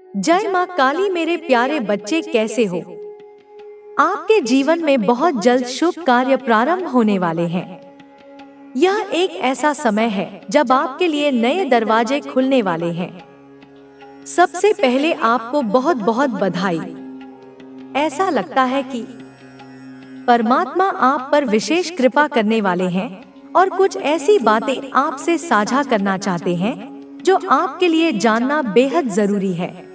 जय माँ काली। मेरे प्यारे बच्चे, कैसे हो? आपके जीवन में बहुत जल्द शुभ कार्य प्रारंभ होने वाले हैं। यह एक ऐसा समय है जब आपके लिए नए दरवाजे खुलने वाले हैं। सबसे पहले आपको बहुत बहुत बधाई। ऐसा लगता है कि परमात्मा आप पर विशेष कृपा करने वाले हैं और कुछ ऐसी बातें आपसे साझा करना चाहते हैं जो आपके लिए जानना बेहद जरूरी है।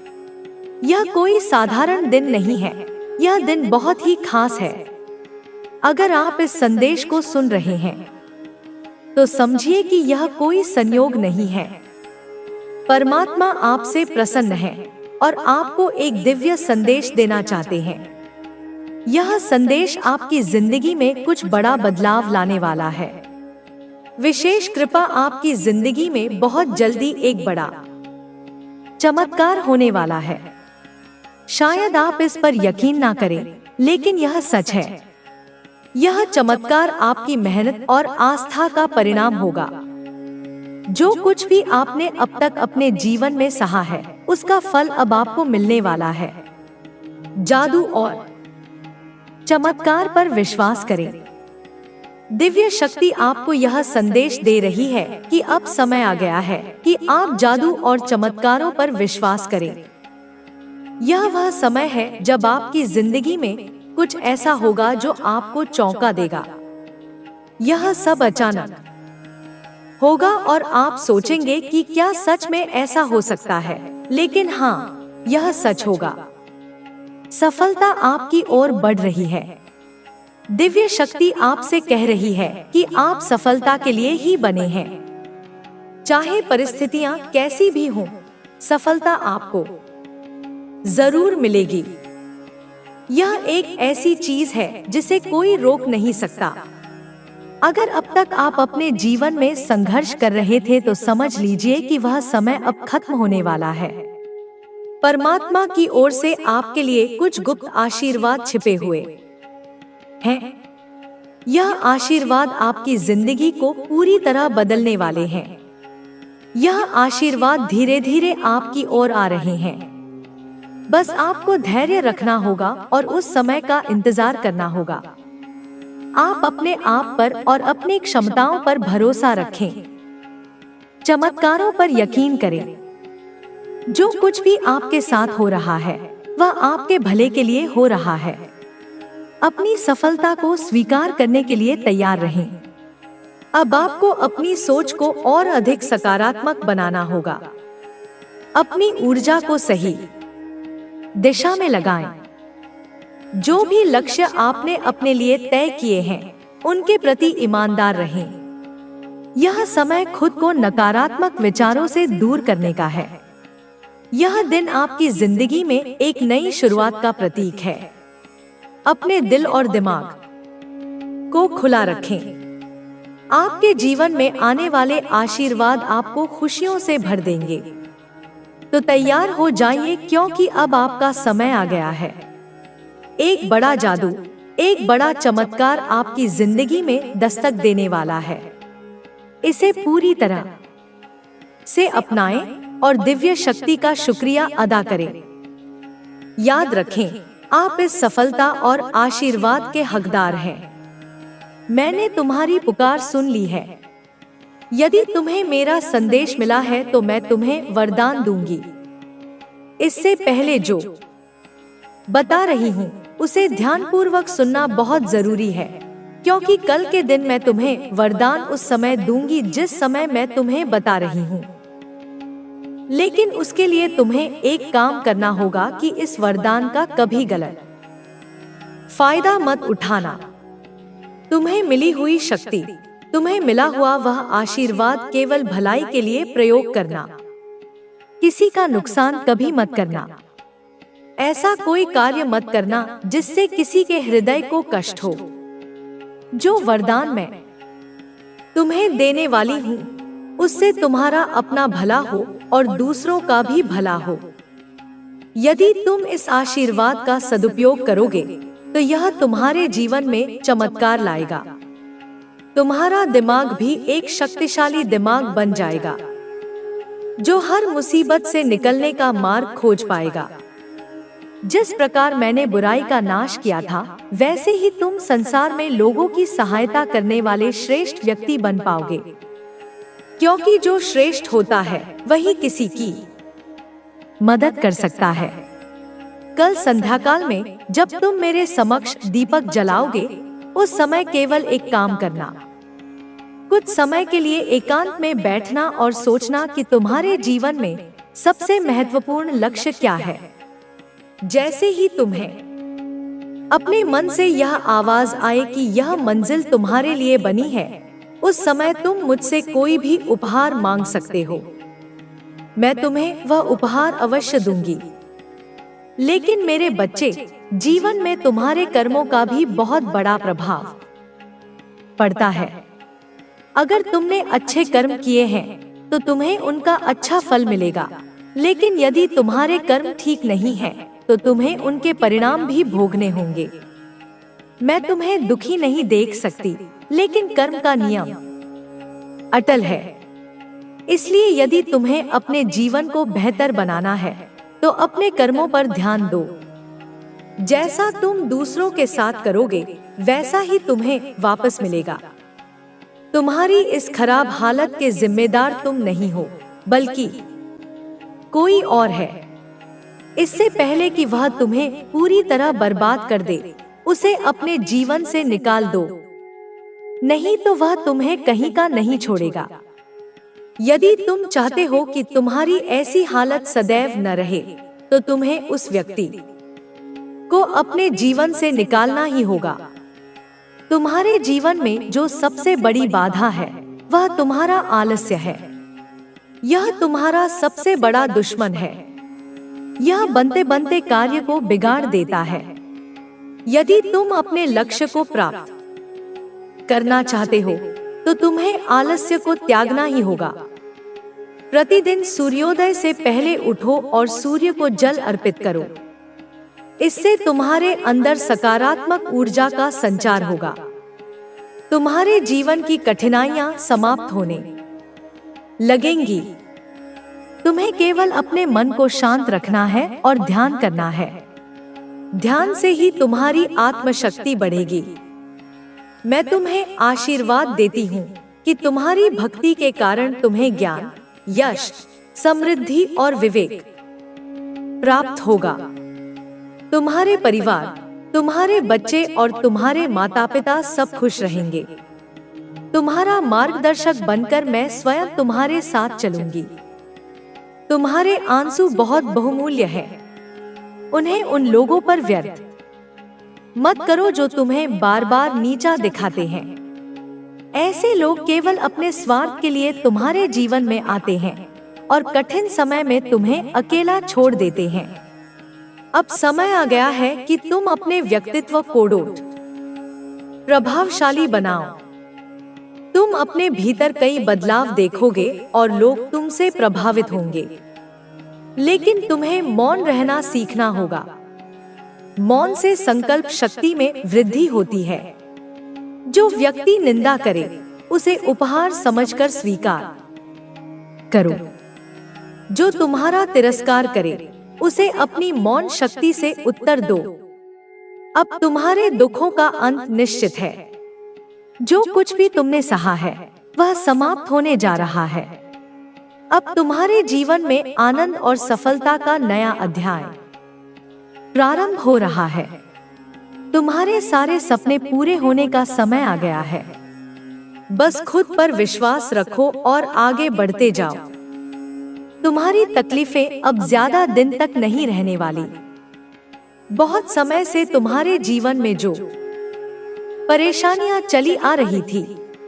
यह कोई साधारण दिन नहीं है, यह दिन बहुत ही खास है। अगर आप इस संदेश को सुन रहे हैं तो समझिए कि यह कोई संयोग नहीं है। परमात्मा आपसे प्रसन्न है और आपको एक दिव्य संदेश देना चाहते हैं। यह संदेश आपकी जिंदगी में कुछ बड़ा बदलाव लाने वाला है। विशेष कृपा आपकी जिंदगी में बहुत जल्दी एक बड़ा चमत्कार होने वाला है। शायद आप इस पर यकीन ना करें, लेकिन यह सच है। यह चमत्कार आपकी मेहनत और आस्था का परिणाम होगा। जो कुछ भी आपने अब तक अपने जीवन में सहा है, उसका फल अब आपको मिलने वाला है। जादू और चमत्कार पर विश्वास करें। दिव्य शक्ति आपको यह संदेश दे रही है कि अब समय आ गया है कि आप जादू और चमत्कारों पर विश्वास करें। यह वह समय है जब आपकी जिंदगी में कुछ ऐसा होगा जो आपको चौंका देगा। यह सब अचानक होगा और आप सोचेंगे कि क्या सच में ऐसा हो सकता है, लेकिन हाँ, यह सच होगा। सफलता आपकी ओर बढ़ रही है। दिव्य शक्ति आपसे कह रही है कि आप सफलता के लिए ही बने हैं। चाहे परिस्थितियां कैसी भी हों, सफलता आपको जरूर मिलेगी। यह एक ऐसी चीज है जिसे कोई रोक नहीं सकता। अगर अब तक आप अपने जीवन में संघर्ष कर रहे थे तो समझ लीजिए कि वह समय अब खत्म होने वाला है। परमात्मा की ओर से आपके लिए कुछ गुप्त आशीर्वाद छिपे हुए हैं। यह आशीर्वाद आपकी जिंदगी को पूरी तरह बदलने वाले हैं। यह आशीर्वाद धीरे धीरे आपकी ओर आ रहे हैं। बस आपको धैर्य रखना होगा और उस समय का इंतजार करना होगा। आप अपने आप पर और अपनी क्षमताओं पर भरोसा रखें। चमत्कारों पर यकीन करें। जो कुछ भी आपके साथ हो रहा है, वह आपके भले के लिए हो रहा है। अपनी सफलता को स्वीकार करने के लिए तैयार रहें। अब आपको अपनी सोच को और अधिक सकारात्मक बनाना होगा। अपनी ऊर्जा को सही दिशा में लगाएं। जो भी लक्ष्य आपने अपने लिए तय किए हैं, उनके प्रति ईमानदार रहें। यह समय खुद को नकारात्मक विचारों से दूर करने का है। यह दिन आपकी जिंदगी में एक नई शुरुआत का प्रतीक है। अपने दिल और दिमाग को खुला रखें। आपके जीवन में आने वाले आशीर्वाद आपको खुशियों से भर देंगे। तो तैयार हो जाइए, क्योंकि अब आपका समय आ गया है। एक बड़ा जादू, एक बड़ा चमत्कार आपकी जिंदगी में दस्तक देने वाला है। इसे पूरी तरह से अपनाएं और दिव्य शक्ति का शुक्रिया अदा करें। याद रखें, आप इस सफलता और आशीर्वाद के हकदार हैं। मैंने तुम्हारी पुकार सुन ली है। यदि तुम्हें मेरा संदेश मिला है तो मैं तुम्हें वरदान दूंगी। इससे पहले जो बता रही हूँ उसे ध्यानपूर्वक सुनना बहुत जरूरी है, क्योंकि कल के दिन मैं तुम्हें वरदान उस समय दूंगी जिस समय मैं तुम्हें बता रही हूँ। लेकिन उसके लिए तुम्हें एक काम करना होगा कि इस वरदान का कभी गलत फायदा मत उठाना। तुम्हें मिली हुई शक्ति, तुम्हें मिला हुआ वह आशीर्वाद केवल भलाई के लिए प्रयोग करना। किसी का नुकसान कभी मत करना। ऐसा कोई कार्य मत करना जिससे किसी के हृदय को कष्ट हो। जो वरदान मैं तुम्हें देने वाली हूँ, उससे तुम्हारा अपना भला हो और दूसरों का भी भला हो। यदि तुम इस आशीर्वाद का सदुपयोग करोगे तो यह तुम्हारे जीवन में चमत्कार लाएगा। तुम्हारा दिमाग भी एक शक्तिशाली दिमाग बन जाएगा। जो हर मुसीबत से निकलने का मार्ग खोज पाएगा। जिस प्रकार मैंने बुराई का नाश किया था, वैसे ही तुम संसार में लोगों की सहायता करने वाले श्रेष्ठ व्यक्ति बन पाओगे, क्योंकि जो श्रेष्ठ होता है वही किसी की मदद कर सकता है। कल संध्याकाल में जब तुम मेरे समक्ष दीपक जलाओगे, उस समय केवल एक काम करना, कुछ समय के लिए एकांत में बैठना और सोचना कि तुम्हारे जीवन में सबसे महत्वपूर्ण लक्ष्य क्या है। जैसे ही तुम्हें अपने मन से यह आवाज आए कि यह मंजिल तुम्हारे लिए बनी है, उस समय तुम मुझसे कोई भी उपहार मांग सकते हो। मैं तुम्हें वह उपहार अवश्य दूंगी। लेकिन मेरे बच्चे, जीवन में तुम्हारे कर्मों का भी बहुत बड़ा प्रभाव पड़ता है। अगर तुमने अच्छे कर्म किए हैं तो तुम्हें उनका अच्छा फल मिलेगा, लेकिन यदि तुम्हारे कर्म ठीक नहीं हैं, तो तुम्हें उनके परिणाम भी भोगने होंगे। मैं तुम्हें दुखी नहीं देख सकती, लेकिन कर्म का नियम अटल है। इसलिए यदि तुम्हें अपने जीवन को बेहतर बनाना है, तो अपने कर्मों पर ध्यान दो। जैसा तुम दूसरों के साथ करोगे, वैसा ही तुम्हें वापस मिलेगा। तुम्हारी इस खराब हालत के जिम्मेदार तुम नहीं हो, बल्कि कोई और है। इससे पहले कि वह तुम्हें पूरी तरह बर्बाद कर दे, उसे अपने जीवन से निकाल दो, नहीं तो वह तुम्हें कहीं का नहीं छोड़ेगा। यदि तुम चाहते हो कि तुम्हारी ऐसी हालत सदैव न रहे, तो तुम्हें उस व्यक्ति को अपने जीवन से निकालना ही होगा। तुम्हारे जीवन में जो सबसे बड़ी बाधा है, वह तुम्हारा आलस्य है। यह तुम्हारा सबसे बड़ा दुश्मन है। यह बनते बनते कार्य को बिगाड़ देता है। यदि तुम अपने लक्ष्य को प्राप्त करना चाहते हो, तो तुम्हें आलस्य को त्यागना ही होगा। प्रतिदिन सूर्योदय से पहले उठो और सूर्य को जल अर्पित करो। इससे तुम्हारे अंदर सकारात्मक ऊर्जा का संचार होगा। तुम्हारे जीवन की कठिनाइयां समाप्त होने लगेंगी। तुम्हें केवल अपने मन को शांत रखना है और ध्यान करना है। ध्यान से ही तुम्हारी आत्मशक्ति बढ़ेगी। मैं तुम्हें आशीर्वाद देती हूँ कि तुम्हारी भक्ति के कारण तुम्हें ज्ञान, यश, समृद्धि और विवेक प्राप्त होगा। तुम्हारे परिवार, तुम्हारे बच्चे और तुम्हारे माता पिता सब खुश रहेंगे। तुम्हारा मार्गदर्शक बनकर मैं स्वयं तुम्हारे साथ चलूंगी। तुम्हारे आंसू बहुत बहुमूल्य हैं। उन्हें उन लोगों पर व्यर्थ मत करो जो तुम्हें बार बार नीचा दिखाते हैं। ऐसे लोग केवल अपने स्वार्थ के लिए तुम्हारे जीवन में आते हैं और कठिन समय में तुम्हें अकेला छोड़ देते हैं। अब समय आ गया है कि तुम अपने व्यक्तित्व को प्रभावशाली बनाओ। तुम अपने भीतर कई बदलाव देखोगे और लोग तुमसे प्रभावित होंगे। लेकिन तुम्हें मौन रहना सीखना होगा। मौन से संकल्प शक्ति में वृद्धि होती है। जो व्यक्ति निंदा करे, उसे उपहार समझकर स्वीकार करो। जो तुम्हारा तिरस्कार करे, उसे अपनी मौन शक्ति से उत्तर दो। अब तुम्हारे दुखों का अंत निश्चित है। जो कुछ भी तुमने सहा है, वह समाप्त होने जा रहा है। अब तुम्हारे जीवन में आनंद और सफलता का नया अध्याय प्रारंभ हो रहा है। तुम्हारे सारे सपने पूरे होने का समय आ गया है। बस खुद पर विश्वास रखो और आगे बढ़ते जाओ। तुम्हारी तकलीफें अब ज्यादा दिन तक नहीं रहने वाली। बहुत समय से तुम्हारे जीवन में जो परेशानियां चली आ रही थी,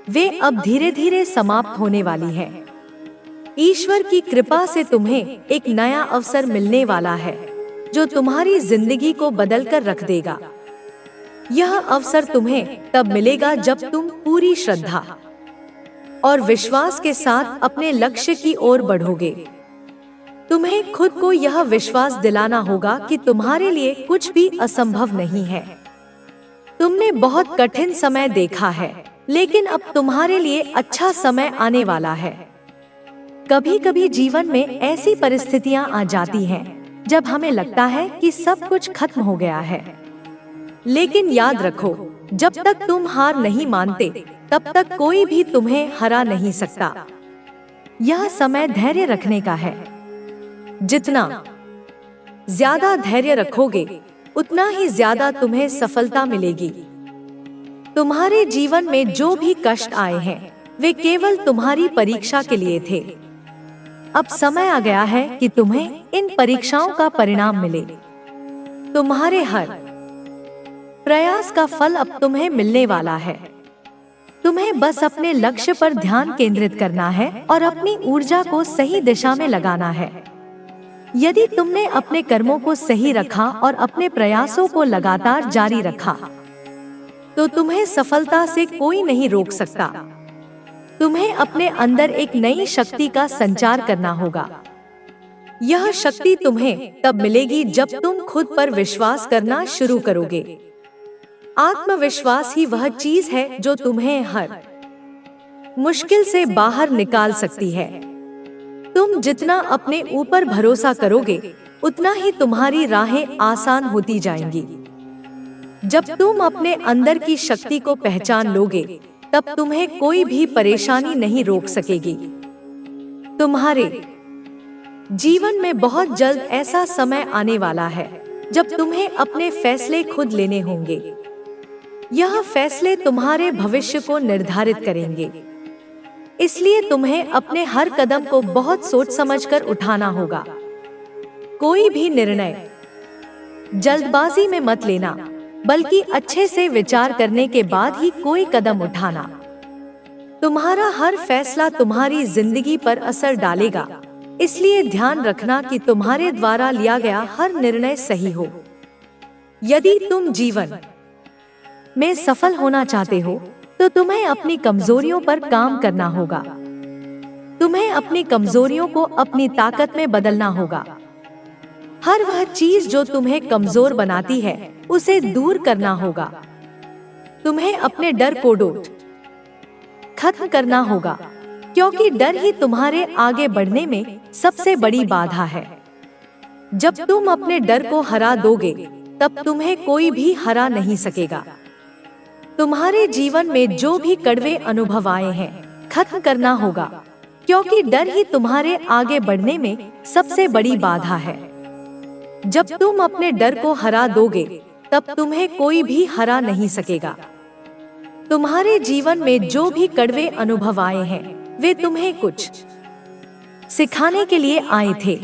वे अब धीरे धीरे समाप्त होने वाली हैं। ईश्वर की कृपा से तुम्हें एक नया अवसर मिलने वाला है, जो तुम्हारी जिंदगी को बदलकर रख देगा। यह अवसर तुम्हें तब मिलेगा जब तुम पूरी श्रद्धा और विश्वास के साथ अपने लक्ष्य की ओर बढ़ोगे। तुम्हें खुद को यह विश्वास दिलाना होगा कि तुम्हारे लिए कुछ भी असंभव नहीं है। तुमने बहुत कठिन समय देखा है, लेकिन अब तुम्हारे लिए अच्छा समय आने वाला है। कभी कभी जीवन में ऐसी परिस्थितियां आ जाती हैं जब हमें लगता है कि सब कुछ खत्म हो गया है। लेकिन याद रखो, जब तक तुम हार नहीं मानते तब तक कोई भी तुम्हें हरा नहीं सकता। यह समय धैर्य रखने का है। जितना ज्यादा धैर्य रखोगे उतना ही ज्यादा तुम्हें सफलता मिलेगी। तुम्हारे जीवन में जो भी कष्ट आए हैं वे केवल तुम्हारी परीक्षा के लिए थे। अब समय आ गया है कि तुम्हें इन परीक्षाओं का परिणाम मिले। तुम्हारे हर प्रयास का फल अब तुम्हें मिलने वाला है। तुम्हें बस अपने लक्ष्य पर ध्यान केंद्रित करना है और अपनी ऊर्जा को सही दिशा में लगाना है। यदि तुमने अपने कर्मों को सही रखा और अपने प्रयासों को लगातार जारी रखा तो तुम्हें सफलता से कोई नहीं रोक सकता। तुम्हें अपने अंदर एक नई शक्ति का संचार करना होगा। यह शक्ति तुम्हें तब मिलेगी जब तुम खुद पर विश्वास करना शुरू करोगे। आत्मविश्वास ही वह चीज है जो तुम्हें हर मुश्किल से बाहर निकाल सकती है। तुम जितना अपने ऊपर भरोसा करोगे उतना ही तुम्हारी राहें आसान होती जाएंगी। जब तुम अपने अंदर की शक्ति को पहचान लोगे तब तुम्हें कोई भी परेशानी नहीं रोक सकेगी। तुम्हारे जीवन में बहुत जल्द ऐसा समय आने वाला है जब तुम्हें अपने फैसले खुद लेने होंगे। यह फैसले तुम्हारे भविष्य को निर्धारित करेंगे। इसलिए तुम्हें अपने हर कदम को बहुत सोच समझकर उठाना होगा। कोई भी निर्णय जल्दबाजी में मत लेना, बल्कि अच्छे से विचार करने के बाद ही कोई कदम उठाना। तुम्हारा हर फैसला तुम्हारी जिंदगी पर असर डालेगा, इसलिए ध्यान रखना कि तुम्हारे द्वारा लिया गया हर निर्णय सही हो। यदि तुम जीवन में सफल होना चाहते हो तो तुम्हें अपनी कमजोरियों पर काम करना होगा। तुम्हें अपनी कमजोरियों को अपनी ताकत में बदलना होगा। हर वह चीज जो तुम्हें कमजोर बनाती है उसे दूर करना होगा। तुम्हें अपने डर को खत्म करना होगा, क्योंकि डर ही तुम्हारे आगे बढ़ने में सबसे बड़ी बाधा है। जब तुम अपने डर को हरा दोगे तब तुम्हें कोई भी हरा नहीं सकेगा। तुम्हारे जीवन में जो भी कड़वे अनुभव आए हैं खत्म करना होगा, क्योंकि डर ही तुम्हारे आगे बढ़ने में सबसे बड़ी बाधा है। जब तुम अपने डर को हरा दोगे तब तुम्हें कोई भी हरा नहीं सकेगा। तुम्हारे जीवन में जो भी कड़वे अनुभव आए हैं वे तुम्हें कुछ सिखाने के लिए आए थे।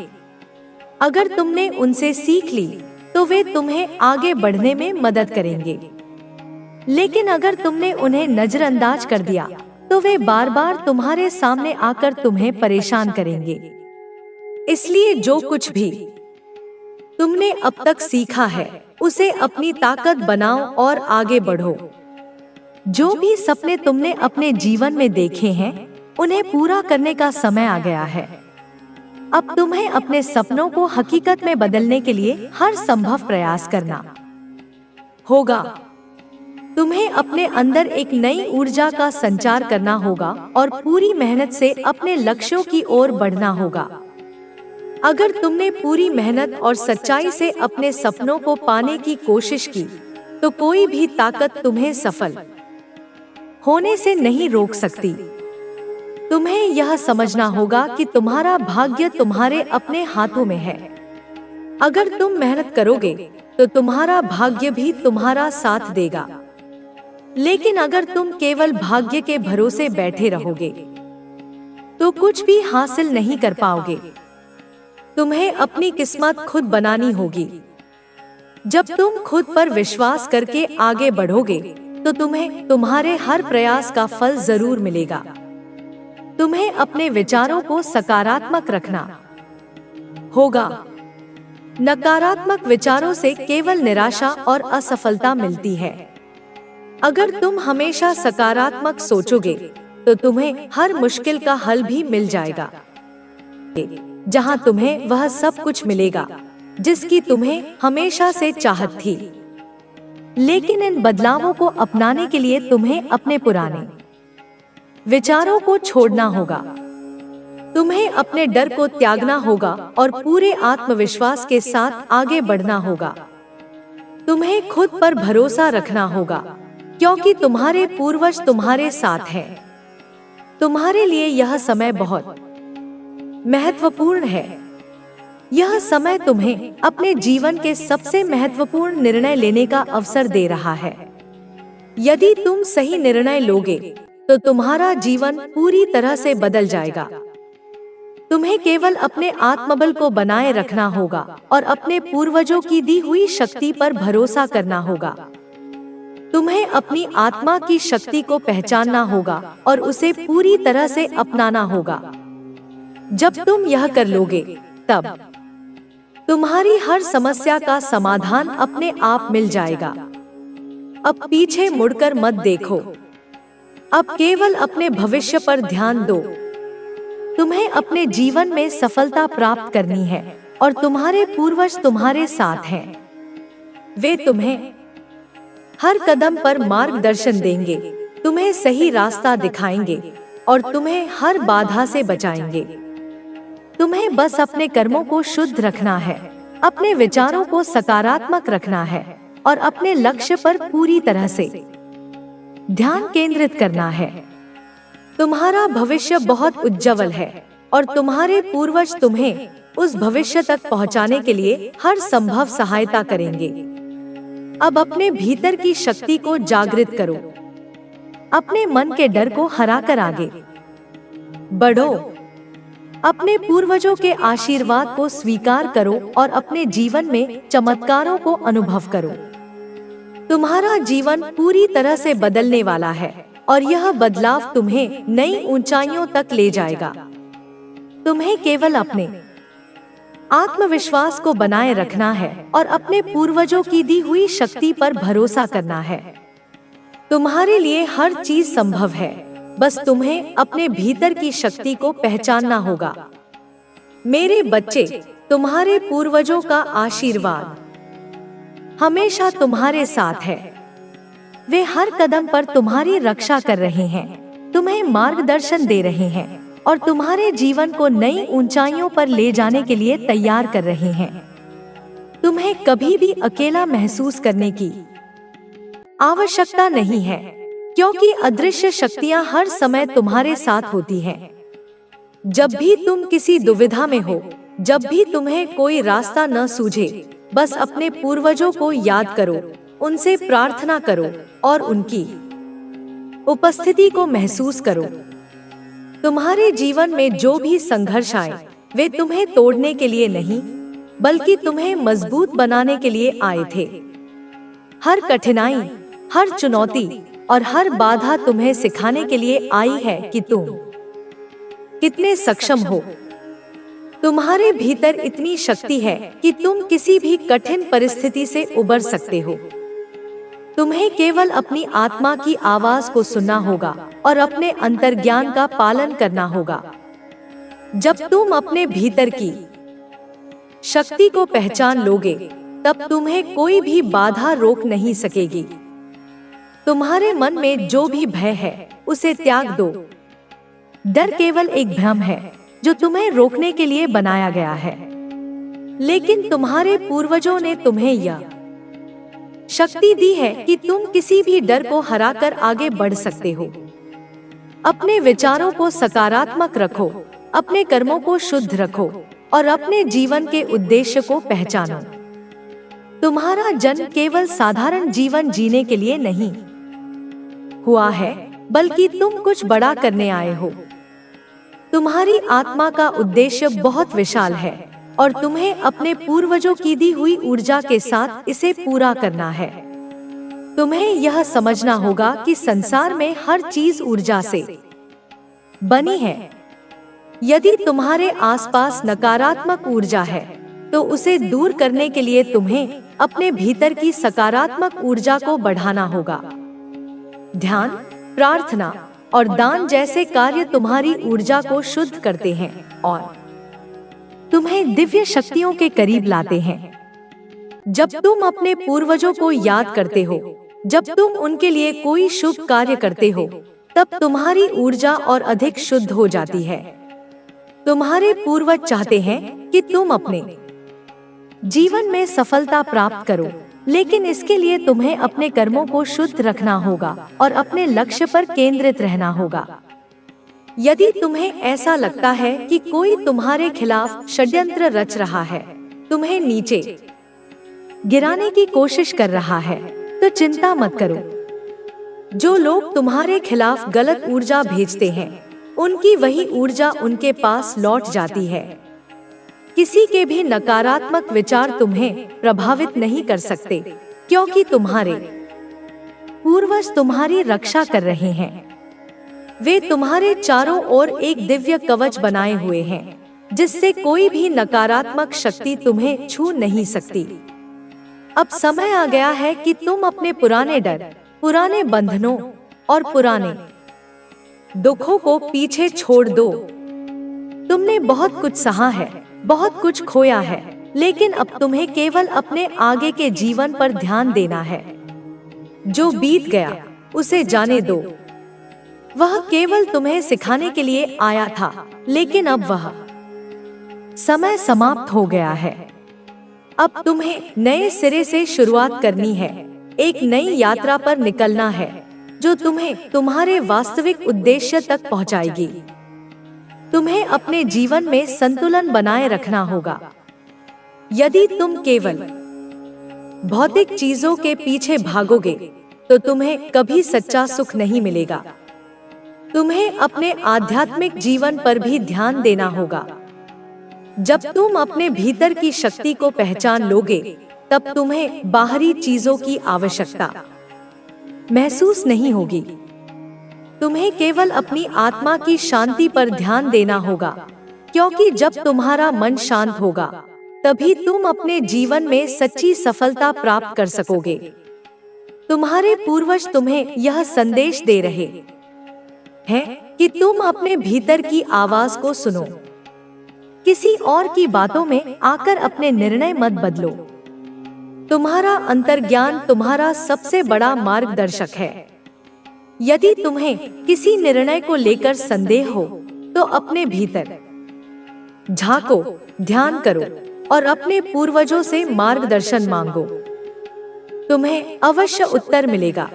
अगर तुमने उनसे सीख ली तो वे तुम्हें आगे बढ़ने में मदद करेंगे। लेकिन अगर तुमने उन्हें नजरअंदाज कर दिया तो वे बार बार तुम्हारे सामने आकर तुम्हें परेशान करेंगे। इसलिए जो कुछ भी तुमने अब तक सीखा है उसे अपनी ताकत बनाओ और आगे बढ़ो। जो भी सपने तुमने अपने जीवन में देखे हैं उन्हें पूरा करने का समय आ गया है। अब तुम्हें अपने सपनों को हकीकत में बदलने के लिए हर संभव प्रयास करना होगा। तुम्हें अपने अंदर एक नई ऊर्जा का संचार करना होगा और पूरी मेहनत से अपने लक्ष्यों की ओर बढ़ना होगा। अगर तुमने पूरी मेहनत और सच्चाई से अपने सपनों को पाने की कोशिश की तो कोई भी ताकत तुम्हें सफल होने से नहीं रोक सकती। तुम्हें यह समझना होगा कि तुम्हारा भाग्य तुम्हारे अपने हाथों में है। अगर तुम मेहनत करोगे तो तुम्हारा भाग्य भी तुम्हारा साथ देगा। लेकिन अगर तुम केवल भाग्य के भरोसे बैठे रहोगे तो कुछ भी हासिल नहीं कर पाओगे। तुम्हें अपनी किस्मत खुद बनानी होगी। जब तुम खुद पर विश्वास करके आगे बढ़ोगे तो तुम्हें तुम्हारे हर प्रयास का फल जरूर मिलेगा। तुम्हें अपने विचारों को सकारात्मक रखना होगा। नकारात्मक विचारों से केवल निराशा और असफलता मिलती है। अगर तुम हमेशा सकारात्मक सोचोगे तो तुम्हें हर मुश्किल का हल भी मिल जाएगा। जहां तुम्हें वह सब कुछ मिलेगा जिसकी तुम्हें हमेशा से चाहत थी। लेकिन इन बदलावों को अपनाने के लिए तुम्हें अपने पुराने विचारों को छोड़ना होगा। तुम्हें अपने डर को त्यागना होगा और पूरे आत्मविश्वास के साथ आगे बढ़ना होगा। तुम्हें खुद पर भरोसा रखना होगा, क्योंकि तुम्हारे पूर्वज तुम्हारे साथ हैं। तुम्हारे लिए यह समय बहुत महत्वपूर्ण है। यह समय तुम्हें अपने जीवन के सबसे महत्वपूर्ण निर्णय लेने का अवसर दे रहा है। यदि तुम सही निर्णय लोगे तो तुम्हारा जीवन पूरी तरह से बदल जाएगा। तुम्हें केवल अपने आत्मबल को बनाए रखना होगा और अपने पूर्वजों की दी हुई शक्ति पर भरोसा करना होगा। तुम्हें अपनी आत्मा की शक्ति को पहचानना होगा और उसे पूरी तरह से अपनाना होगा। जब तुम यह कर लोगे, तब तुम्हारी हर समस्या का समाधान अपने आप मिल जाएगा। अब पीछे मुड़कर मत देखो। अब केवल अपने भविष्य पर ध्यान दो। तुम्हें अपने जीवन में सफलता प्राप्त करनी है और तुम्हारे पूर्वज तुम्हारे साथ हैं। वे तुम्हें हर कदम पर मार्गदर्शन देंगे, तुम्हें सही रास्ता दिखाएंगे और तुम्हें हर बाधा से बचाएंगे। तुम्हें बस अपने कर्मों को शुद्ध रखना है, अपने विचारों को सकारात्मक रखना है और अपने लक्ष्य पर पूरी तरह से ध्यान केंद्रित करना है। तुम्हारा भविष्य बहुत उज्जवल है और तुम्हारे पूर्वज तुम्हें उस भविष्य तक पहुंचाने के लिए हर संभव सहायता करेंगे। अब अपने भीतर की शक्ति को जागृत करो। अपने मन के डर को हराकर आगे बढ़ो। अपने पूर्वजों के आशीर्वाद को स्वीकार करो और अपने जीवन में चमत्कारों को अनुभव करो। तुम्हारा जीवन पूरी तरह से बदलने वाला है और यह बदलाव तुम्हें नई ऊंचाइयों तक ले जाएगा। तुम्हें केवल अपने आत्मविश्वास को बनाए रखना है और अपने पूर्वजों की दी हुई शक्ति पर भरोसा करना है। तुम्हारे लिए हर चीज संभव है, बस तुम्हें अपने भीतर की शक्ति को पहचानना होगा। मेरे बच्चे, तुम्हारे पूर्वजों का आशीर्वाद हमेशा तुम्हारे साथ है। वे हर कदम पर तुम्हारी रक्षा कर रहे हैं, तुम्हें मार्गदर्शन दे रहे हैं और तुम्हारे जीवन को नई ऊंचाइयों पर ले जाने के लिए तैयार कर रहे हैं। तुम्हें कभी भी अकेला महसूस करने की आवश्यकता नहीं है, क्योंकि अदृश्य शक्तियां हर समय तुम्हारे साथ होती हैं। जब भी तुम किसी दुविधा में हो, जब भी तुम्हें कोई रास्ता न सूझे, बस अपने पूर्वजों को याद करो, उनसे प्रार्थना करो और उनकी उपस्थिति को महसूस करो। तुम्हारे जीवन में जो भी संघर्ष आए, वे तुम्हें तोड़ने के लिए नहीं, बल्कि तुम्हें मजबूत बनाने के लिए आए थे। हर कठिनाई, हर चुनौती और हर बाधा तुम्हें सिखाने के लिए आई है कि तुम कितने सक्षम हो। तुम्हारे भीतर इतनी शक्ति है कि तुम किसी भी कठिन परिस्थिति से उबर सकते हो। तुम्हें केवल अपनी आत्मा की आवाज को सुनना होगा और अपने अंतर्ज्ञान का पालन करना होगा। जब तुम अपने भीतर की शक्ति को पहचान लोगे, तब तुम्हें कोई भी बाधा रोक नहीं सकेगी। तुम्हारे मन में जो भी भय है, उसे त्याग दो। डर केवल एक भ्रम है जो तुम्हें रोकने के लिए बनाया गया है, लेकिन तुम्हारे पूर्वजों ने तुम्हें यह शक्ति दी है कि तुम किसी भी डर को हराकर आगे बढ़ सकते हो। अपने विचारों को सकारात्मक रखो, अपने कर्मों को शुद्ध रखो और अपने जीवन के उद्देश्य को पहचानो। तुम्हारा जन्म केवल साधारण जीवन जीने के लिए नहीं हुआ है, बल्कि तुम कुछ बड़ा करने आए हो। तुम्हारी आत्मा का उद्देश्य बहुत विशाल है और तुम्हें अपने पूर्वजों की दी हुई ऊर्जा के साथ इसे पूरा करना है। तुम्हें यह समझना होगा कि संसार में हर चीज ऊर्जा से बनी है। यदि तुम्हारे आसपास नकारात्मक ऊर्जा है, तो उसे दूर करने के लिए तुम्हें अपने भीतर की सकारात्मक ऊर्जा को बढ़ाना होगा। ध्यान, प्रार्थना और दान जैसे कार्य तुम्हारी ऊर्जा को शुद्ध करते हैं और तुम्हें दिव्य शक्तियों के करीब लाते हैं। जब तुम अपने पूर्वजों को याद करते हो, जब तुम उनके लिए कोई शुभ कार्य करते हो, तब तुम्हारी ऊर्जा और अधिक शुद्ध हो जाती है। तुम्हारे पूर्वज चाहते हैं कि तुम अपने जीवन में सफलता प्राप्त करो, लेकिन इसके लिए तुम्हें अपने कर्मों को शुद्ध रखना होगा और अपने लक्ष्य पर केंद्रित रहना होगा। यदि तुम्हें ऐसा लगता है कि कोई तुम्हारे खिलाफ षड्यंत्र रच रहा है, तुम्हें नीचे गिराने की कोशिश कर रहा है, तो चिंता मत करो। जो लोग तुम्हारे खिलाफ गलत ऊर्जा भेजते हैं, उनकी वही ऊर्जा उनके पास लौट जाती है। किसी के भी नकारात्मक विचार तुम्हें प्रभावित नहीं कर सकते, क्योंकि तुम्हारे पूर्वज तुम्हारी रक्षा कर रहे हैं। वे तुम्हारे चारों ओर एक दिव्य कवच बनाए हुए हैं, जिससे कोई भी नकारात्मक शक्ति तुम्हें छू नहीं सकती। अब समय आ गया है कि तुम अपने पुराने डर, पुराने बंधनों और पुराने दुखों को पीछे छोड़ दो। तुमने बहुत कुछ सहा है, बहुत कुछ खोया है, लेकिन अब तुम्हें केवल अपने आगे के जीवन पर ध्यान देना है। जो बीत गया उसे जाने दो। वह केवल तुम्हें सिखाने के लिए आया था, लेकिन अब वह समय समाप्त हो गया है। अब तुम्हें नए सिरे से शुरुआत करनी है, एक नई यात्रा पर निकलना है, जो तुम्हें तुम्हारे वास्तविक उद्देश्य तक पहुंचाएगी। तुम्हें अपने जीवन में संतुलन बनाए रखना होगा। यदि तुम केवल भौतिक चीजों के पीछे भागोगे, तो तुम्हें कभी सच्चा सुख नहीं मिलेगा। तुम्हें अपने आध्यात्मिक जीवन पर भी ध्यान देना होगा। जब तुम अपने भीतर की शक्ति को पहचान लोगे, तब तुम्हें बाहरी चीजों की आवश्यकता महसूस नहीं होगी। तुम्हें केवल अपनी आत्मा की शांति पर ध्यान देना होगा, क्योंकि जब तुम्हारा मन शांत होगा, तभी तुम अपने जीवन में सच्ची सफलता प्राप्त कर सकोगे। तुम्हारे पूर्वज तुम्हें यह संदेश दे रहे हैं कि तुम अपने भीतर की आवाज को सुनो। किसी और की बातों में आकर अपने निर्णय मत बदलो। तुम्हारा अंतर्ज्ञान तुम्हारा सबसे बड़ा मार्गदर्शक है। यदि तुम्हें किसी निर्णय को लेकर संदेह हो, तो अपने भीतर झांको, ध्यान करो और अपने पूर्वजों से मार्गदर्शन मांगो। तुम्हें अवश्य उत्तर मिलेगा।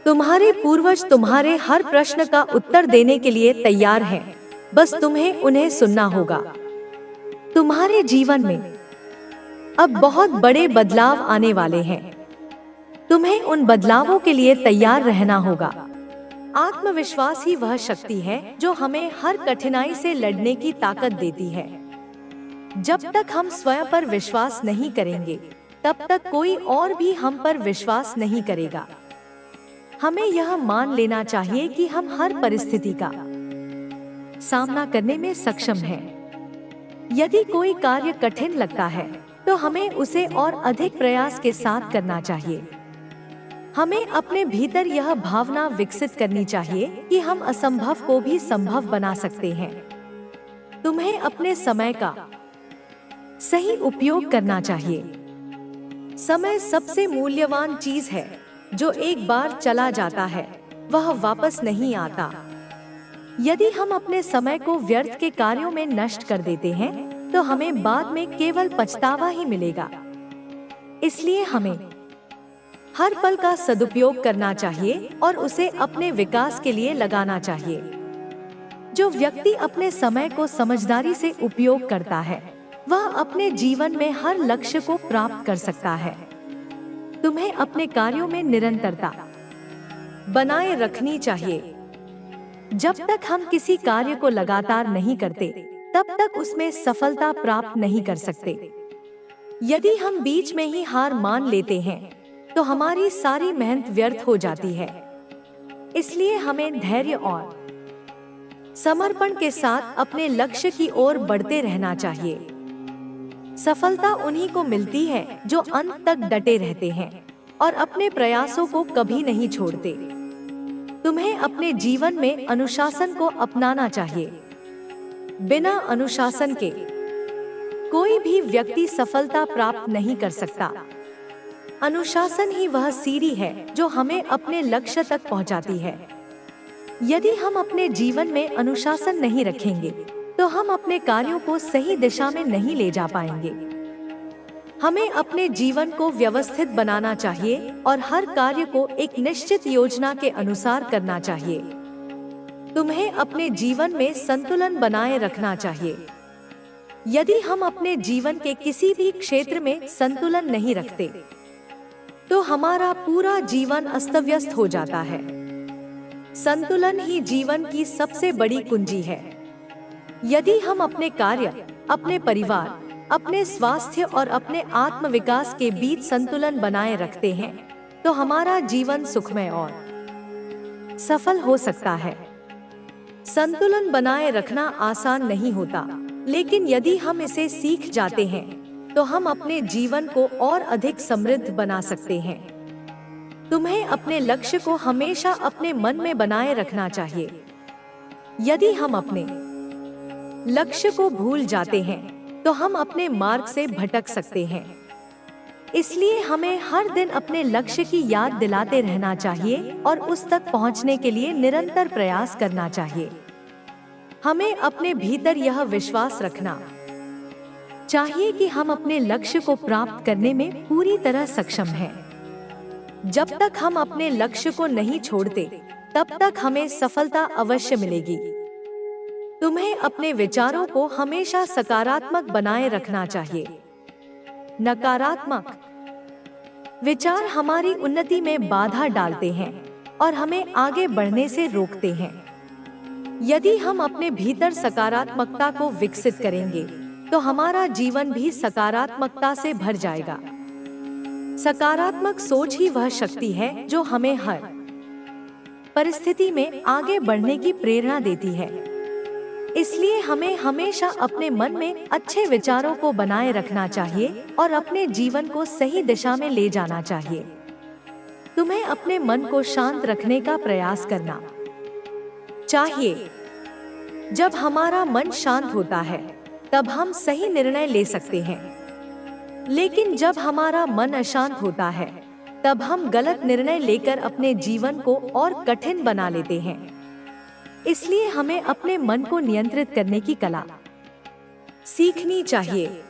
तुम्हारे पूर्वज तुम्हारे हर प्रश्न का उत्तर देने के लिए तैयार हैं, बस तुम्हें उन्हें सुनना होगा। तुम्हारे जीवन में अब बहुत बड़े बदलाव आने वाले हैं। तुम्हें उन बदलावों के लिए तैयार रहना होगा। आत्मविश्वास ही वह शक्ति है जो हमें हर कठिनाई से लड़ने की ताकत देती है। जब तक हम स्वयं पर विश्वास नहीं करेंगे, तब तक कोई और भी हम पर विश्वास नहीं करेगा। हमें यह मान लेना चाहिए कि हम हर परिस्थिति का सामना करने में सक्षम हैं। यदि कोई कार्य कठिन लगता है, तो हमें उसे और अधिक प्रयास के साथ करना चाहिए। हमें अपने भीतर यह भावना विकसित करनी चाहिए कि हम असंभव को भी संभव बना सकते हैं। तुम्हें अपने समय का सही उपयोग करना चाहिए। समय सबसे मूल्यवान चीज है, जो एक बार चला जाता है वह वापस नहीं आता। यदि हम अपने समय को व्यर्थ के कार्यों में नष्ट कर देते हैं, तो हमें बाद में केवल पछतावा ही मिलेगा। इसलिए हमें हर पल का सदुपयोग करना चाहिए और उसे अपने विकास के लिए लगाना चाहिए। जो व्यक्ति अपने समय को समझदारी से उपयोग करता है, वह अपने जीवन में हर लक्ष्य को प्राप्त कर सकता है। तुम्हें अपने कार्यों में निरंतरता बनाए रखनी चाहिए। जब तक हम किसी कार्य को लगातार नहीं करते, तब तक उसमें सफलता प्राप्त नहीं कर सकते। यदि हम बीच में ही हार मान लेते हैं, तो हमारी सारी मेहनत व्यर्थ हो जाती है। इसलिए हमें धैर्य और समर्पण के साथ अपने लक्ष्य की ओर बढ़ते रहना चाहिए। सफलता उन्हीं को मिलती है जो अंत तक डटे रहते हैं और अपने प्रयासों को कभी नहीं छोड़ते। तुम्हें अपने जीवन में अनुशासन को अपनाना चाहिए। बिना अनुशासन के कोई भी व्यक्ति सफलता प्राप्त नहीं कर सकता। अनुशासन ही वह सीढ़ी है जो हमें अपने लक्ष्य तक पहुंचाती है। यदि हम अपने जीवन में अनुशासन नहीं रखेंगे, तो हम अपने कार्यों को सही दिशा में नहीं ले जा पाएंगे। हमें अपने जीवन को व्यवस्थित बनाना चाहिए और हर कार्य को एक निश्चित योजना के अनुसार करना चाहिए। तुम्हें अपने जीवन में संतुलन बनाए रखना चाहिए। यदि हम अपने जीवन के किसी भी क्षेत्र में संतुलन नहीं रखते, तो हमारा पूरा जीवन अस्त-व्यस्त हो जाता है। संतुलन ही जीवन की सबसे बड़ी कुंजी है। यदि हम अपने कार्य, अपने परिवार, अपने स्वास्थ्य और अपने आत्म विकास के बीच संतुलन बनाए रखते हैं, तो हमारा जीवन सुखमय और सफल हो सकता है। संतुलन बनाए रखना आसान नहीं होता, लेकिन यदि हम इसे सीख जाते हैं, तो हम अपने जीवन को और अधिक समृद्ध बना सकते हैं। तुम्हें अपने लक्ष्य को हमेशा अपने मन में बनाए रखना चाहिए। यदि हम अपने लक्ष्य को भूल जाते हैं, तो हम अपने मार्ग से भटक सकते हैं। इसलिए हमें हर दिन अपने लक्ष्य की याद दिलाते रहना चाहिए और उस तक पहुंचने के लिए निरंतर प्रयास करना चाहिए। हमें अपने भीतर यह विश्वास रखना चाहिए कि हम अपने लक्ष्य को प्राप्त करने में पूरी तरह सक्षम हैं। जब तक हम अपने लक्ष्य को नहीं छोड़ते, तब तक हमें सफलता अवश्य मिलेगी। तुम्हें अपने विचारों को हमेशा सकारात्मक बनाए रखना चाहिए। नकारात्मक विचार हमारी उन्नति में बाधा डालते हैं और हमें आगे बढ़ने से रोकते हैं। यदि हम अपने भीतर सकारात्मकता को विकसित करेंगे, तो हमारा जीवन भी सकारात्मकता से भर जाएगा। सकारात्मक सोच ही वह शक्ति है जो हमें हर परिस्थिति में आगे बढ़ने की प्रेरणा देती है। इसलिए हमें हमेशा अपने मन में अच्छे विचारों को बनाए रखना चाहिए और अपने जीवन को सही दिशा में ले जाना चाहिए। तुम्हें अपने मन को शांत रखने का प्रयास करना चाहिए। जब हमारा मन शांत होता है, तब हम सही निर्णय ले सकते हैं। लेकिन जब हमारा मन अशांत होता है, तब हम गलत निर्णय लेकर अपने जीवन को और कठिन बना लेते हैं। इसलिए हमें अपने मन को नियंत्रित करने की कला सीखनी चाहिए।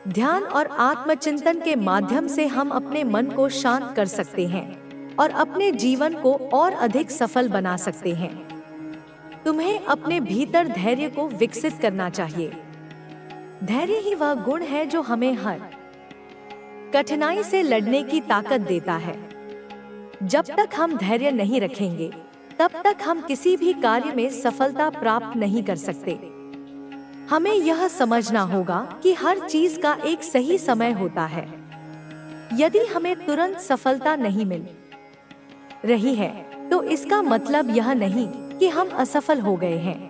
ध्यान और आत्मचिंतन के माध्यम से हम अपने मन को शांत कर सकते हैं और अपने जीवन को और अधिक सफल बना सकते हैं। तुम्हें अपने भीतर धैर्य को विकसित करना चाहिए। धैर्य ही वह गुण है जो हमें हर कठिनाई से लड़ने की ताकत देता है। जब तक हम धैर्य नहीं रखेंगे, तब तक हम किसी भी कार्य में सफलता प्राप्त नहीं कर सकते। हमें यह समझना होगा कि हर चीज का एक सही समय होता है। यदि हमें तुरंत सफलता नहीं मिल रही है, तो इसका मतलब यह नहीं कि हम असफल हो गए हैं।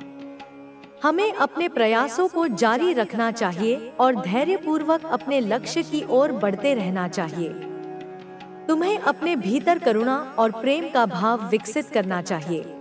हमें अपने प्रयासों को जारी रखना चाहिए और धैर्यपूर्वक अपने लक्ष्य की ओर बढ़ते रहना चाहिए। तुम्हें अपने भीतर करुणा और प्रेम का भाव विकसित करना चाहिए।